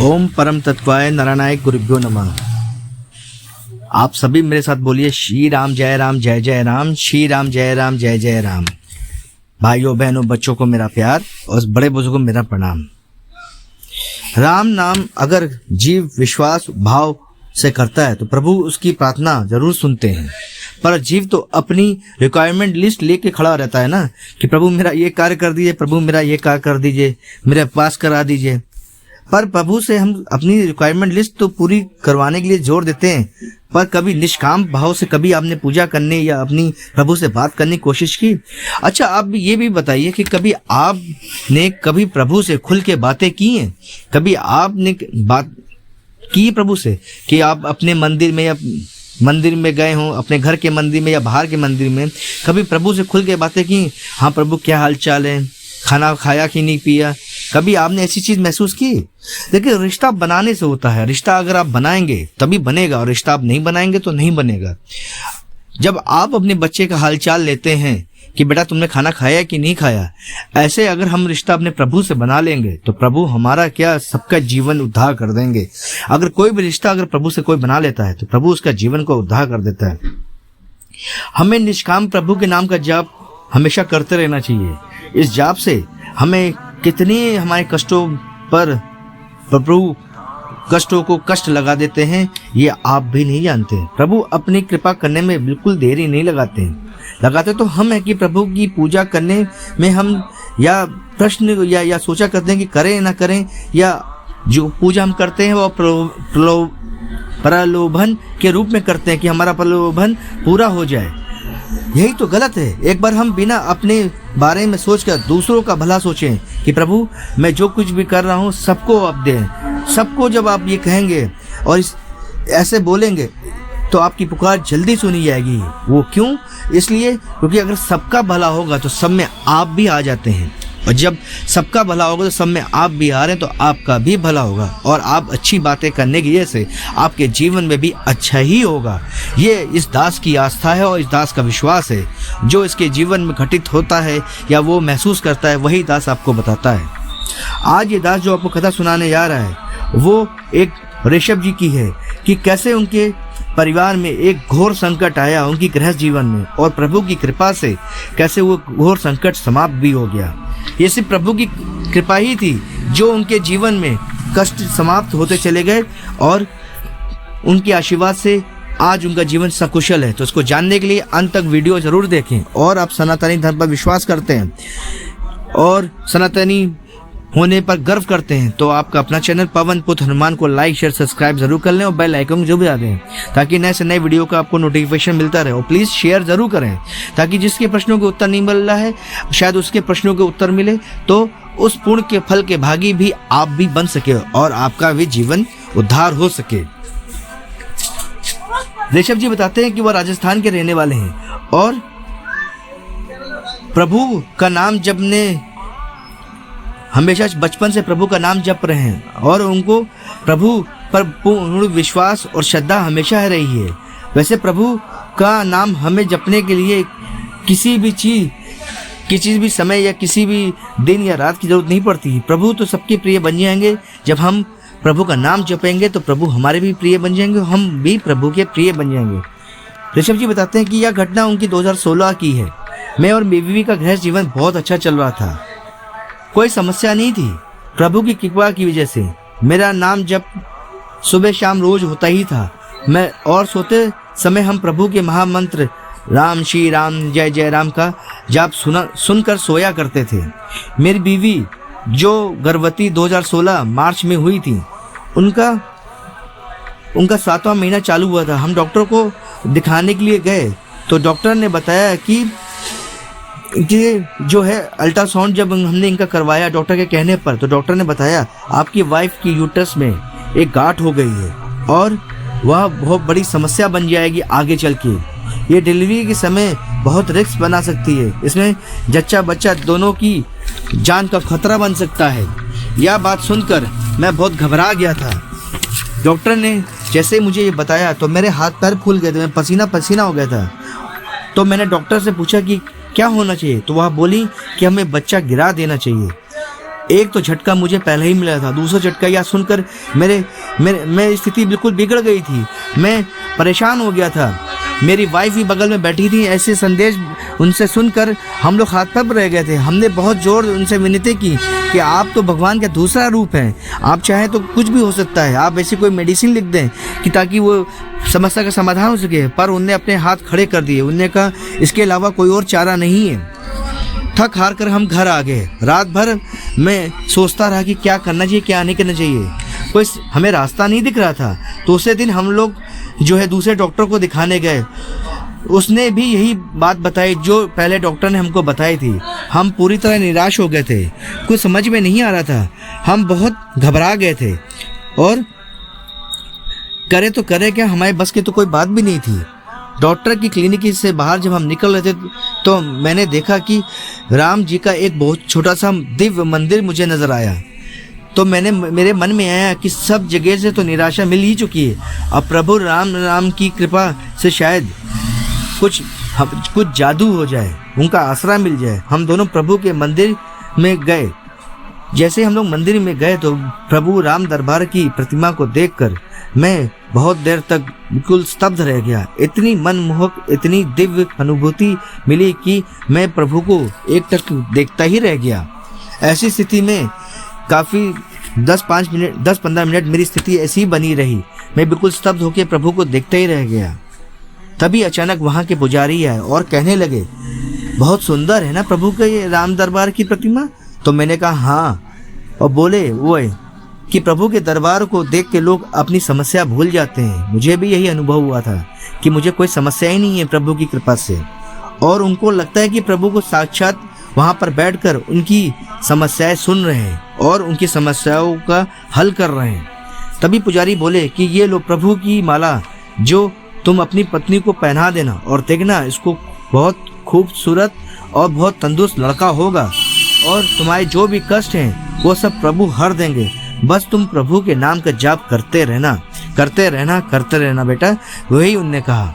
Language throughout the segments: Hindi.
ओम परम तत्वाय नारायणाय गुरुभ्यो नमः। आप सभी मेरे साथ बोलिए श्री राम जय राम जय जय राम, श्री राम जय राम जय जय राम। भाइयों बहनों बच्चों को मेरा प्यार और बड़े बुजुर्गों को मेरा प्रणाम। राम नाम अगर जीव विश्वास भाव से करता है तो प्रभु उसकी प्रार्थना जरूर सुनते हैं। पर जीव तो अपनी रिक्वायरमेंट लिस्ट लेके खड़ा रहता है ना कि प्रभु मेरा ये कार्य कर दीजिए, प्रभु मेरा ये कार्य कर दीजिए, मेरे पास करा दीजिए। पर प्रभु से हम अपनी रिक्वायरमेंट लिस्ट तो पूरी करवाने के लिए जोर देते हैं, पर कभी निष्काम भाव से कभी आपने पूजा करने या अपनी प्रभु से बात करने की कोशिश की? अच्छा, आप ये भी बताइए कि कभी आपने कभी प्रभु से खुल के बातें की हैं? कभी आपने बात की प्रभु से कि आप अपने मंदिर में गए हों, अपने घर के मंदिर में या बाहर के मंदिर में कभी प्रभु से खुल के बातें की? हाँ प्रभु, क्या हाल चाल है, खाना खाया कि नहीं पिया? कभी आपने ऐसी चीज महसूस की? देखिए, रिश्ता बनाने से होता है। रिश्ता अगर आप बनाएंगे तभी बनेगा, और रिश्ता आप नहीं बनाएंगे तो नहीं बनेगा। जब आप अपने बच्चे का हालचाल लेते हैं कि बेटा तुमने खाना खाया कि नहीं खाया, ऐसे अगर हम रिश्ता अपने प्रभु से बना लेंगे तो प्रभु हमारा क्या सबका जीवन उद्धार कर देंगे। अगर कोई भी रिश्ता अगर प्रभु से कोई बना लेता है तो प्रभु उसका जीवन को उद्धार कर देता है। हमें निष्काम प्रभु के नाम का जाप हमेशा करते रहना चाहिए। इस जाप से हमें कितने हमारे कष्टों पर प्रभु कष्टों को कष्ट लगा देते हैं, ये आप भी नहीं जानते। प्रभु अपनी कृपा करने में बिल्कुल देरी नहीं लगाते तो हम है कि प्रभु की पूजा करने में हम या प्रश्न या सोचा करते हैं कि करें ना करें, या जो पूजा हम करते हैं वो प्रलोभन के रूप में करते हैं कि हमारा प्रलोभन पूरा हो जाए। यही तो गलत है। एक बार हम बिना अपने बारे में सोचकर दूसरों का भला सोचें कि प्रभु मैं जो कुछ भी कर रहा हूँ सबको आप दें। सबको जब आप ये कहेंगे और ऐसे बोलेंगे तो आपकी पुकार जल्दी सुनी जाएगी। वो क्यों? इसलिए क्योंकि अगर सबका भला होगा तो सब में आप भी आ जाते हैं, और जब सबका भला होगा तो सब में आप भी आ रहे हैं तो आपका भी भला होगा, और आप अच्छी बातें करने की वजह से आपके जीवन में भी अच्छा ही होगा। ये इस दास की आस्था है और इस दास का विश्वास है। जो इसके जीवन में घटित होता है या वो महसूस करता है वही दास आपको बताता है। आज ये दास जो आपको कथा सुनाने जा रहा है वो एक ऋषभ जी की है कि कैसे उनके परिवार में एक घोर संकट आया उनकी गृहस्थ जीवन में, और प्रभु की कृपा से कैसे वो घोर संकट समाप्त भी हो गया। ये सिर्फ प्रभु की कृपा ही थी जो उनके जीवन में कष्ट समाप्त होते चले गए, और उनके आशीर्वाद से आज उनका जीवन सकुशल है। तो इसको जानने के लिए अंत तक वीडियो जरूर देखें। और आप सनातनी धर्म पर विश्वास करते हैं और सनातनी होने पर गर्व करते हैं तो आपका अपना चैनल पवन पुत्र हनुमान को लाइक शेयर सब्सक्राइब जरूर कर लें और बेल आइकन जो भी आ दें, ताकि नए से नए वीडियो का आपको नोटिफिकेशन मिलता रहे। और प्लीज़ शेयर जरूर करें ताकि जिसके प्रश्नों के उत्तर नहीं मिल रहा है शायद उसके प्रश्नों के उत्तर मिले, तो उस पुण्य के फल के भागी भी आप भी बन सके और आपका भी जीवन उद्धार हो सके। ऋषभ जी बताते हैं कि वह राजस्थान के रहने वाले हैं और प्रभु का नाम जपने हमेशा बचपन से प्रभु का नाम जप रहे हैं, और उनको प्रभु पर पूर्ण विश्वास और श्रद्धा हमेशा है रही है। वैसे प्रभु का नाम हमें जपने के लिए किसी भी समय या किसी भी दिन या रात की जरूरत नहीं पड़ती। प्रभु तो सबके प्रिय बन जाएंगे। जब हम प्रभु का नाम जपेंगे तो प्रभु हमारे भी प्रिय बन जाएंगे, हम भी प्रभु के प्रिय बन जाएंगे। ऋषभ जी बताते हैं कि यह घटना उनकी 2016 की है। मैं और मेरी बीवी का गृहस्थ जीवन बहुत अच्छा चल रहा था, कोई समस्या नहीं थी। प्रभु की कृपा की वजह से मेरा नाम जब सुबह शाम रोज होता ही था। मैं और सोते समय हम प्रभु के महामंत्र राम श्री राम जय जय राम का जाप सुनकर सोया करते थे। मेरी बीवी जो गर्भवती 2016 मार्च में हुई थी, उनका 7वां महीना चालू हुआ था। हम डॉक्टर को दिखाने के लिए गए तो डॉक्टर ने बताया कि ये जो है अल्ट्रासाउंड जब हमने इनका करवाया डॉक्टर के कहने पर, तो डॉक्टर ने बताया आपकी वाइफ की यूट्रस में एक गांठ हो गई है और वह बहुत बड़ी समस्या बन जाएगी आगे चल के। ये डिलीवरी के समय बहुत रिस्क बना सकती है, इसमें जच्चा बच्चा दोनों की जान का खतरा बन सकता है। यह बात सुनकर मैं बहुत घबरा गया था। डॉक्टर ने जैसे मुझे ये बताया तो मेरे हाथ पैर फूल गए थे, मैं पसीना पसीना हो गया था। तो मैंने डॉक्टर से पूछा कि क्या होना चाहिए, तो वह बोली कि हमें बच्चा गिरा देना चाहिए। एक तो झटका मुझे पहले ही मिला था, दूसरा झटका यह सुनकर मेरी स्थिति बिल्कुल बिगड़ गई थी। मैं परेशान हो गया था। मेरी वाइफ भी बगल में बैठी थी। ऐसे संदेश उनसे सुनकर हम लोग हाथ पर रह गए थे। हमने बहुत जोर उनसे विनती की कि आप तो भगवान का दूसरा रूप हैं, आप चाहें तो कुछ भी हो सकता है, आप ऐसी कोई मेडिसिन लिख दें कि ताकि वो समस्या का समाधान हो सके। पर उनने अपने हाथ खड़े कर दिए। उनने कहा इसके अलावा कोई और चारा नहीं है। थक हार कर हम घर आ गए। रात भर मैं सोचता रहा कि क्या करना चाहिए, क्या नहीं करना चाहिए। कोई हमें रास्ता नहीं दिख रहा था। तो उसी दिन हम लोग जो है दूसरे डॉक्टर को दिखाने गए। उसने भी यही बात बताई जो पहले डॉक्टर ने हमको बताई थी। हम पूरी तरह निराश हो गए थे, कुछ समझ में नहीं आ रहा था। हम बहुत घबरा गए थे और करे तो करे क्या, हमारे बस की तो कोई बात भी नहीं थी। डॉक्टर की क्लिनिक से बाहर जब हम निकल रहे थे तो मैंने देखा कि राम जी का एक बहुत छोटा सा दिव्य मंदिर मुझे नजर आया। तो मेरे मन में आया कि सब जगह से तो निराशा मिल ही चुकी है, अब प्रभु राम की कृपा से शायद कुछ जादू हो जाए, उनका आसरा मिल जाए। हम दोनों प्रभु के मंदिर में गए। जैसे हम लोग मंदिर में गए तो प्रभु राम दरबार की प्रतिमा को देखकर मैं बहुत देर तक बिल्कुल स्तब्ध रह गया। इतनी मनमोहक, इतनी दिव्य अनुभूति मिली कि मैं प्रभु को एक टक देखता ही रह गया। ऐसी स्थिति में काफ़ी 10-15 मिनट मेरी स्थिति ऐसी ही बनी रही। मैं बिल्कुल स्तब्ध होकर प्रभु को देखता ही रह गया। तभी अचानक वहाँ के पुजारी आए और कहने लगे, बहुत सुंदर है ना प्रभु के ये राम दरबार की प्रतिमा। तो मैंने कहा हाँ, और बोले वो है कि प्रभु के दरबार को देख के लोग अपनी समस्या भूल जाते हैं। मुझे भी यही अनुभव हुआ था कि मुझे कोई समस्या ही नहीं है प्रभु की कृपा से, और उनको लगता है कि प्रभु को साक्षात वहाँ पर बैठकर उनकी समस्याएं सुन रहे हैं और उनकी समस्याओं का हल कर रहे हैं। तभी पुजारी बोले कि ये लो प्रभु की माला, जो तुम अपनी पत्नी को पहना देना और देखना इसको बहुत खूबसूरत और बहुत तंदुरुस्त लड़का होगा, और तुम्हारे जो भी कष्ट हैं वो सब प्रभु हर देंगे। बस तुम प्रभु के नाम का जाप करते रहना बेटा। वही उनने कहा।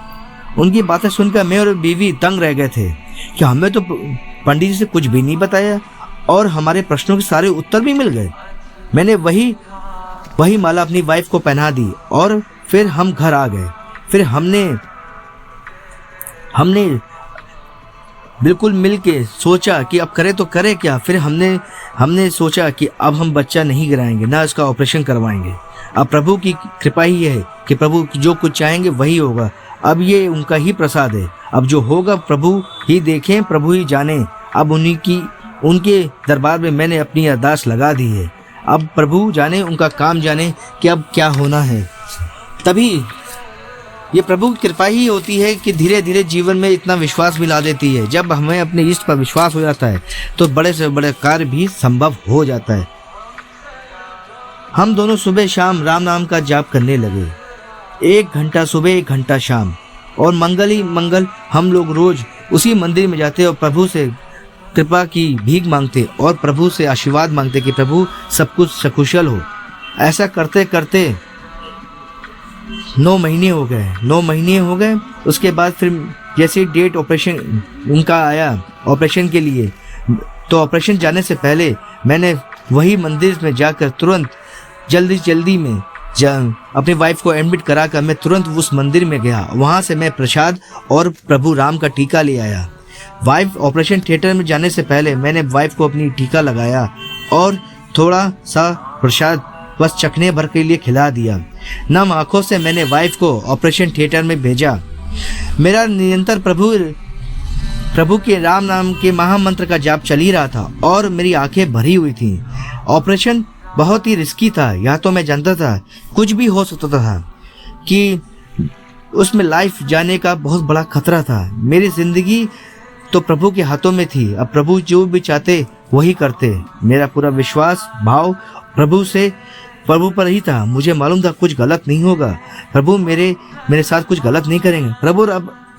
उनकी बातें सुनकर मैं और बीवी दंग रह गए थे कि हमें तो पंडित जी से कुछ भी नहीं बताया और हमारे प्रश्नों के सारे उत्तर भी मिल गए। मैंने वही माला अपनी वाइफ को पहना दी और फिर हम घर आ गए। फिर हमने बिल्कुल मिलके सोचा कि अब करे तो करे क्या। फिर हमने सोचा कि अब हम बच्चा नहीं गिराएंगे, ना इसका ऑपरेशन करवाएंगे। अब प्रभु की कृपा ही है कि प्रभु जो कुछ चाहेंगे वही होगा। अब ये उनका ही प्रसाद है। अब जो होगा प्रभु ही देखें, प्रभु ही जाने। अब उनके दरबार में मैंने अपनी अरदास लगा दी है। अब प्रभु जाने, उनका काम जाने कि अब क्या होना है। तभी ये प्रभु की कृपा ही होती है कि धीरे धीरे जीवन में इतना विश्वास मिला देती है। जब हमें अपने इष्ट पर विश्वास हो जाता है तो बड़े से बड़े कार्य भी संभव हो जाता है। हम दोनों सुबह शाम राम नाम का जाप करने लगे, 1 घंटा सुबह 1 घंटा शाम, और मंगल ही मंगल हम लोग रोज उसी मंदिर में जाते और प्रभु से कृपा की भीख मांगते और प्रभु से आशीर्वाद मांगते कि प्रभु सब कुछ सकुशल हो। ऐसा करते करते 9 महीने हो गए। उसके बाद फिर जैसे डेट ऑपरेशन उनका आया ऑपरेशन के लिए, तो ऑपरेशन जाने से पहले मैंने वही मंदिर में जाकर तुरंत जल्दी में अपनी वाइफ को एडमिट कराकर मैं तुरंत उस मंदिर में गया। वहाँ से मैं प्रसाद और प्रभु राम का टीका ले आया। वाइफ ऑपरेशन थिएटर में जाने से पहले मैंने वाइफ को अपनी टीका लगाया और थोड़ा सा प्रसाद बस चखने भर के लिए खिला दिया। नम आंखों से मैंने वाइफ को ऑपरेशन थिएटर में भेजा। मेरा निरंतर प्रभु के राम नाम के महामंत्र का जाप चल ही रहा था और मेरी आंखें भरी हुई थी। ऑपरेशन बहुत ही रिस्की था, यह तो मैं जानता था। कुछ भी हो सकता था कि उसमें लाइफ जाने का बहुत बड़ा खतरा था। मेरी जिंदगी तो प्रभु के हाथों में थी। अब प्रभु जो भी चाहते वही करते। मेरा पूरा विश्वास भाव प्रभु पर ही था। मुझे मालूम था कुछ गलत नहीं होगा, प्रभु मेरे साथ कुछ गलत नहीं करेंगे।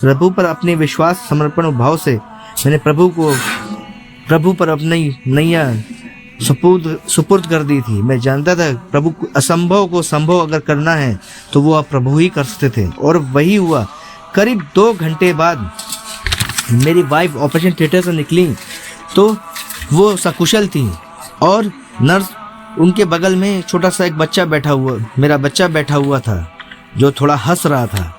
प्रभु पर अपने विश्वास समर्पण भाव से मैंने प्रभु पर अपनी नैया सुपुर्द कर दी थी। मैं जानता था प्रभु असंभव को संभव अगर करना है तो वो आप प्रभु ही कर सकते थे, और वही हुआ। करीब 2 घंटे बाद मेरी वाइफ ऑपरेशन थिएटर से निकली तो वो सकुशल थी और नर्स उनके बगल में छोटा सा एक बच्चा बैठा हुआ, मेरा बच्चा बैठा हुआ था जो थोड़ा हंस रहा था।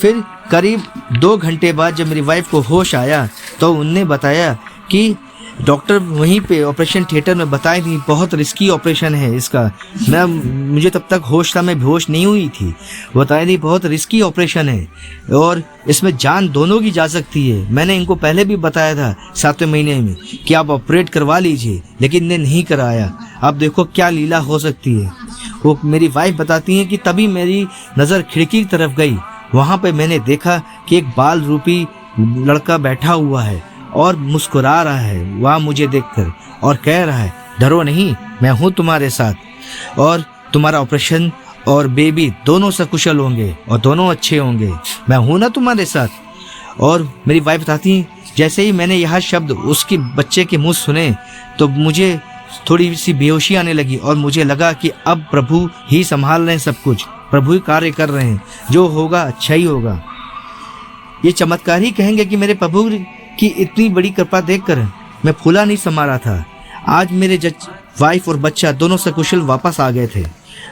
फिर करीब 2 घंटे बाद जब मेरी वाइफ को होश आया तो उनने बताया कि डॉक्टर वहीं पे ऑपरेशन थिएटर में बताए थी बहुत रिस्की ऑपरेशन है इसका। मुझे तब तक होश था, मैं बेहोश नहीं हुई थी। बताए थी बहुत रिस्की ऑपरेशन है और इसमें जान दोनों की जा सकती है। मैंने इनको पहले भी बताया था 7वें महीने में कि आप ऑपरेट करवा लीजिए, लेकिन इन्हें नहीं कराया। अब देखो क्या लीला हो सकती है। वो मेरी वाइफ बताती हैं कि तभी मेरी नज़र खिड़की की तरफ गई। वहाँ पे मैंने देखा कि एक बाल रूपी लड़का बैठा हुआ है और मुस्कुरा रहा है वह मुझे देखकर और कह रहा है, डरो नहीं, मैं हूँ तुम्हारे साथ और तुम्हारा ऑपरेशन और बेबी दोनों सकुशल होंगे और दोनों अच्छे होंगे, मैं हूँ ना तुम्हारे साथ। और मेरी वाइफ बताती है जैसे ही मैंने यह शब्द उसके बच्चे के मुंह सुने तो मुझे थोड़ी सी बेहोशी आने लगी और मुझे लगा कि अब प्रभु ही संभाल रहे हैं सब कुछ, प्रभु ही कार्य कर रहे हैं, जो होगा अच्छा ही होगा। ये चमत्कार ही कहेंगे कि मेरे प्रभु की इतनी बड़ी कृपा देखकर मैं फूला नहीं समा रहा था। आज मेरे वाइफ और बच्चा दोनों सकुशल वापस आ गए थे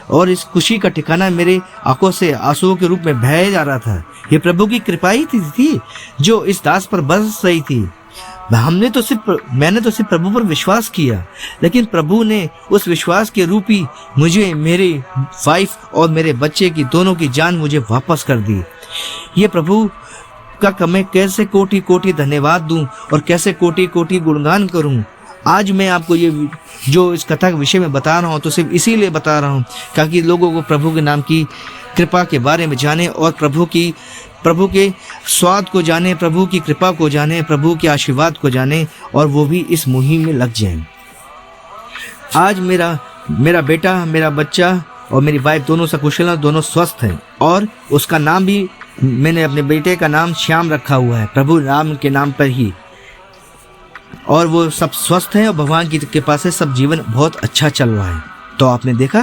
और इस खुशी का ठिकाना मेरे आंखों से आंसुओं के रूप में बह जा रहा था। ये प्रभु की कृपा ही थी जो इस दास पर बरस रही थी। मैंने तो सिर्फ प्रभु पर विश्वास किया, लेकिन प्रभु ने उस विश्वास के रूपी मुझे, मेरे वाइफ और मेरे बच्चे की दोनों की जान मुझे वापस कर दी। ये प्रभु का मैं कैसे कोटि कोटि धन्यवाद दूं और कैसे कोटि कोटि गुणगान करूं। आज मैं आपको ये जो इस कथा के विषय में बता रहा हूं तो सिर्फ इसीलिए बता रहा हूं ताकि लोगों को प्रभु के नाम की कृपा के बारे में जाने और प्रभु के स्वाद को जाने, प्रभु की कृपा को जाने, प्रभु के आशीर्वाद को जाने और वो भी इस मुहिम में लग जाएं। आज मेरा बेटा, मेरा बच्चा और मेरी वाइफ दोनों सकुशल, दोनों स्वस्थ हैं और उसका नाम भी मैंने अपने बेटे का नाम श्याम रखा हुआ है, प्रभु राम के नाम पर ही। और वो सब स्वस्थ हैं और भगवान की कृपा से सब जीवन बहुत अच्छा चल रहा है। तो आपने देखा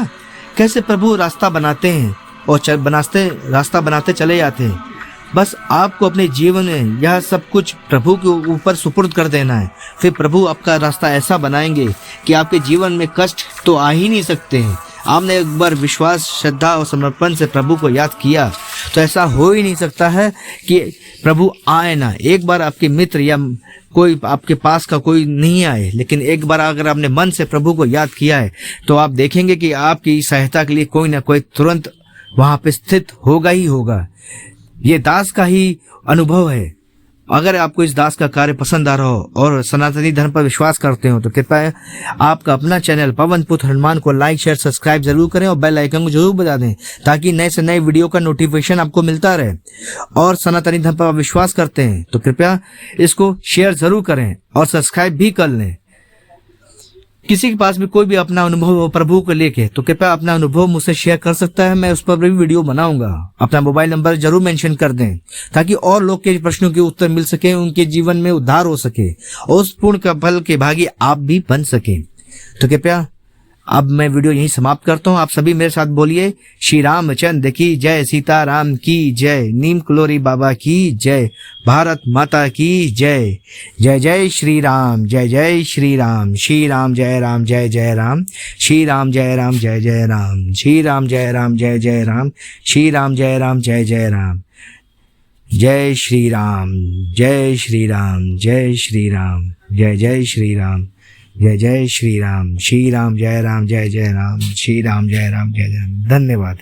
कैसे प्रभु रास्ता बनाते हैं और रास्ता बनाते चले जाते हैं। बस आपको अपने जीवन में यह सब कुछ प्रभु के ऊपर सुपुर्द कर देना है, फिर प्रभु आपका रास्ता ऐसा बनाएंगे कि आपके जीवन में कष्ट तो आ ही नहीं सकते हैं। आपने एक बार विश्वास, श्रद्धा और समर्पण से प्रभु को याद किया तो ऐसा हो ही नहीं सकता है कि प्रभु आए ना। एक बार आपके मित्र या कोई आपके पास का कोई नहीं आए, लेकिन एक बार अगर आपने मन से प्रभु को याद किया है तो आप देखेंगे कि आपकी सहायता के लिए कोई ना कोई तुरंत वहां पे स्थित होगा ही होगा। ये दास का ही अनुभव है। अगर आपको इस दास का कार्य पसंद आ रहा हो और सनातनी धर्म पर विश्वास करते हो तो कृपया आपका अपना चैनल पवन पुत्र हनुमान को लाइक, शेयर, सब्सक्राइब जरूर करें और बेल आइकन को जरूर बजा दें ताकि नए से नए वीडियो का नोटिफिकेशन आपको मिलता रहे। और सनातनी धर्म पर विश्वास करते हैं तो कृपया इसको शेयर जरूर करें और सब्सक्राइब भी कर लें। किसी के पास भी कोई भी अपना अनुभव हो प्रभु को लेके तो कृपया अपना अनुभव मुझसे शेयर कर सकता है, मैं उस पर भी वीडियो बनाऊंगा। अपना मोबाइल नंबर जरूर मेंशन कर दें ताकि और लोग के प्रश्नों के उत्तर मिल सके, उनके जीवन में उद्धार हो सके और उस पूर्ण का फल के भागी आप भी बन सके। तो कृपया अब मैं वीडियो यहीं समाप्त करता हूँ। आप सभी मेरे साथ बोलिए, श्री रामचंद्र की जय, सीताराम की जय, नीम कलोरी बाबा की जय, भारत माता की जय। जय जय श्री राम, जय जय श्री राम, श्री राम जय राम जय जय राम, श्री राम जय राम जय जय राम, श्री राम जय राम जय जय राम, श्री राम जय राम जय जय राम। जय श्री राम, जय श्री राम, जय श्री राम, जय जय श्री राम, जय जय श्री राम, श्री राम जय राम जय जय राम, श्री राम जय राम जय जय राम। धन्यवाद।